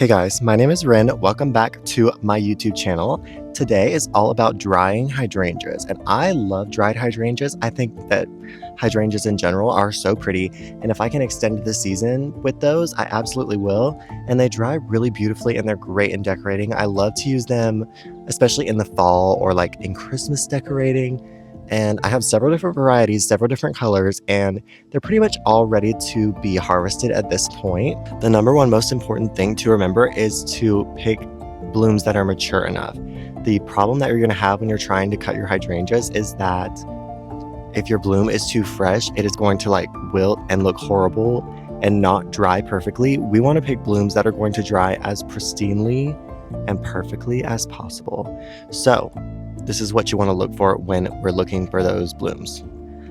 Hey guys, my name is Rin. Welcome back to my YouTube channel. Today is all about drying hydrangeas, and I love dried hydrangeas. I think that hydrangeas in general are so pretty, and if I can extend the season with those, I absolutely will. And they dry really beautifully, and they're great in decorating. I love to use them, especially in the fall or like in Christmas decorating. And I have several different varieties, several different colors, and they're pretty much all ready to be harvested at this point. The number one most important thing to remember is to pick blooms that are mature enough. The problem that you're going to have when you're trying to cut your hydrangeas is that if your bloom is too fresh, it is going to like wilt and look horrible and not dry perfectly. We want to pick blooms that are going to dry as pristinely and perfectly as possible. So this is what you want to look for when we're looking for those blooms.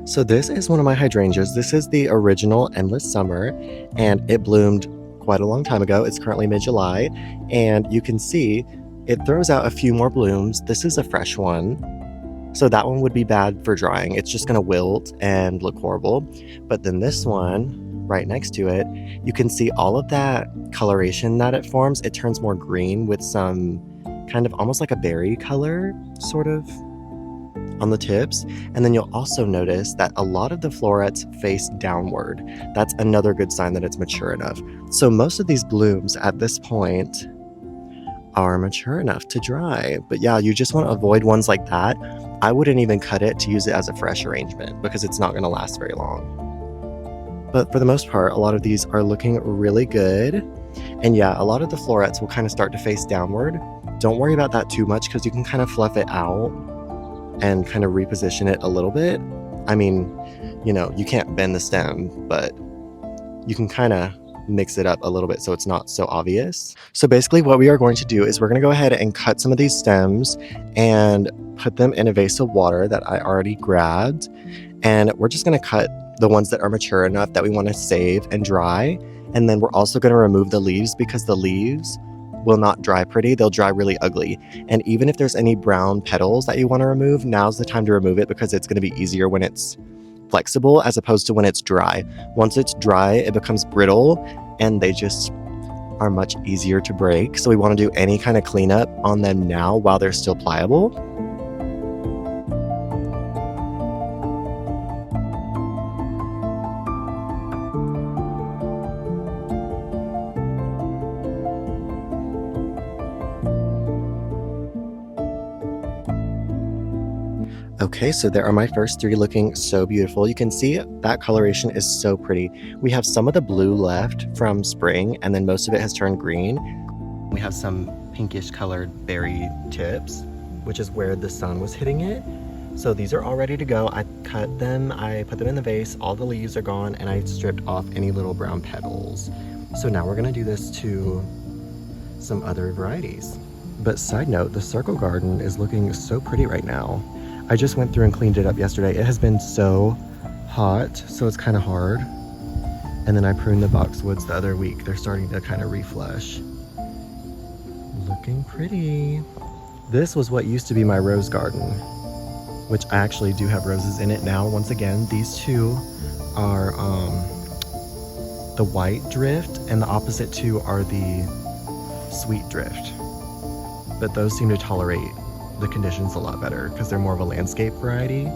So this is one of my hydrangeas. This is the original Endless Summer, and it bloomed quite a long time ago. It's currently mid-July, and you can see it throws out a few more blooms. This is a fresh one, so that one would be bad for drying. It's just going to wilt and look horrible. But then this one right next to it, you can see all of that coloration that it forms. It turns more green with some kind of almost like a berry color sort of on the tips. And then you'll also notice that a lot of the florets face downward. That's another good sign that it's mature enough. So most of these blooms at this point are mature enough to dry. But yeah, you just want to avoid ones like that. I wouldn't even cut it to use it as a fresh arrangement because it's not going to last very long. But for the most part, a lot of these are looking really good. And yeah, a lot of the florets will kind of start to face downward. Don't worry about that too much because you can kind of fluff it out and kind of reposition it a little bit. I mean, you know, you can't bend the stem, but you can kind of mix it up a little bit so it's not so obvious. So basically what we are going to do is we're going to go ahead and cut some of these stems and put them in a vase of water that I already grabbed. And we're just going to cut the ones that are mature enough that we want to save and dry. And then we're also going to remove the leaves because the leaves will not dry pretty. They'll dry really ugly. And even if there's any brown petals that you want to remove, now's the time to remove it because it's going to be easier when it's flexible as opposed to when it's dry. Once it's dry, it becomes brittle and they just are much easier to break. So we want to do any kind of cleanup on them now while they're still pliable. Okay, so there are my first three looking so beautiful. You can see that coloration is so pretty. We have some of the blue left from spring, and then most of it has turned green. We have some pinkish colored berry tips, which is where the sun was hitting it. So these are all ready to go. I cut them, I put them in the vase, all the leaves are gone, and I stripped off any little brown petals. So now we're gonna do this to some other varieties. But side note, the circle garden is looking so pretty right now. I just went through and cleaned it up yesterday. It has been so hot, so it's kind of hard. And then I pruned the boxwoods the other week. They're starting to kind of reflush. Looking pretty. This was what used to be my rose garden, which I actually do have roses in it now. Once again, these two are the white drift, and the opposite two are the sweet drift. But those seem to tolerate the conditions a lot better because they're more of a landscape variety.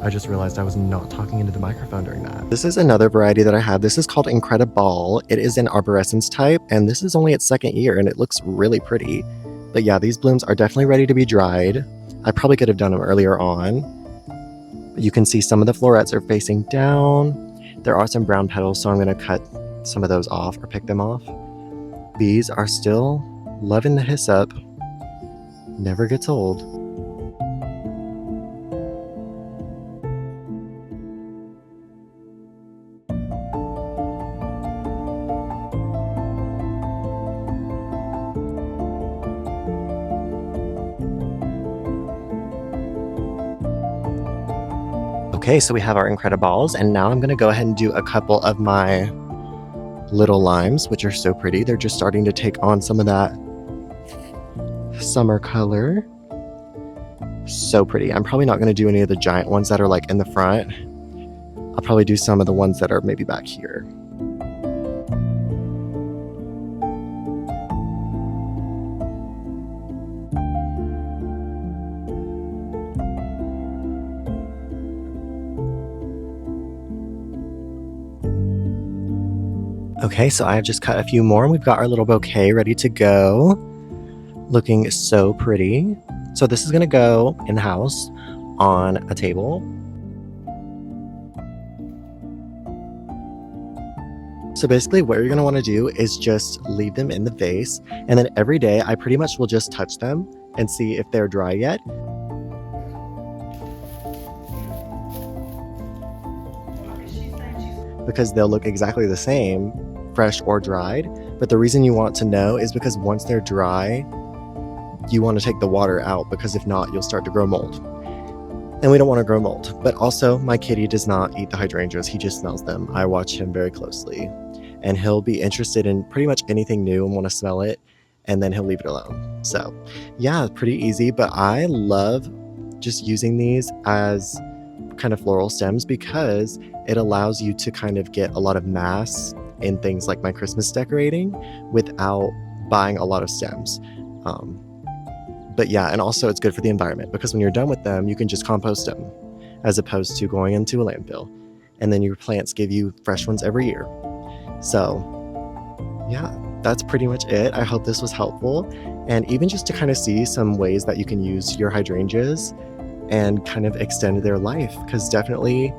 I just realized I was not talking into the microphone during that. This is another variety that I have. This is called Incrediball. It is an Arborescence type, and this is only its second year, and it looks really pretty. But yeah, these blooms are definitely ready to be dried. I probably could have done them earlier on. But you can see some of the florets are facing down. There are some brown petals, so I'm going to cut some of those off or pick them off. Bees are still loving the hyssop. Never gets old. Okay, so we have our Incrediballs, and now I'm going to go ahead and do a couple of my little limes, which are so pretty. They're just starting to take on some of that summer color. So pretty. I'm probably not going to do any of the giant ones that are like in the front. I'll probably do some of the ones that are maybe back here. Okay, so I have just cut a few more and we've got our little bouquet ready to go. Looking so pretty. So this is gonna go in the house on a table. So basically what you're gonna wanna do is just leave them in the vase, and then every day I pretty much will just touch them and see if they're dry yet. Because they'll look exactly the same, fresh or dried. But the reason you want to know is because once they're dry, you want to take the water out, because if not, you'll start to grow mold. And we don't want to grow mold. But also, my kitty does not eat the hydrangeas, he just smells them. I watch him very closely, and he'll be interested in pretty much anything new and want to smell it, and then he'll leave it alone. So yeah, pretty easy. But I love just using these as kind of floral stems because it allows you to kind of get a lot of mass in things like my Christmas decorating without buying a lot of stems. But yeah, and also it's good for the environment because when you're done with them, you can just compost them as opposed to going into a landfill. And then your plants give you fresh ones every year. So yeah, that's pretty much it. I hope this was helpful. And even just to kind of see some ways that you can use your hydrangeas and kind of extend their life, because definitely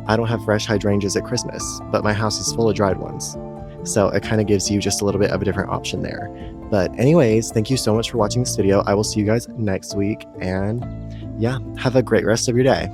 I don't have fresh hydrangeas at Christmas, but my house is full of dried ones. So it kind of gives you just a little bit of a different option there. But anyways, thank you so much for watching this video. I will see you guys next week, and yeah, have a great rest of your day.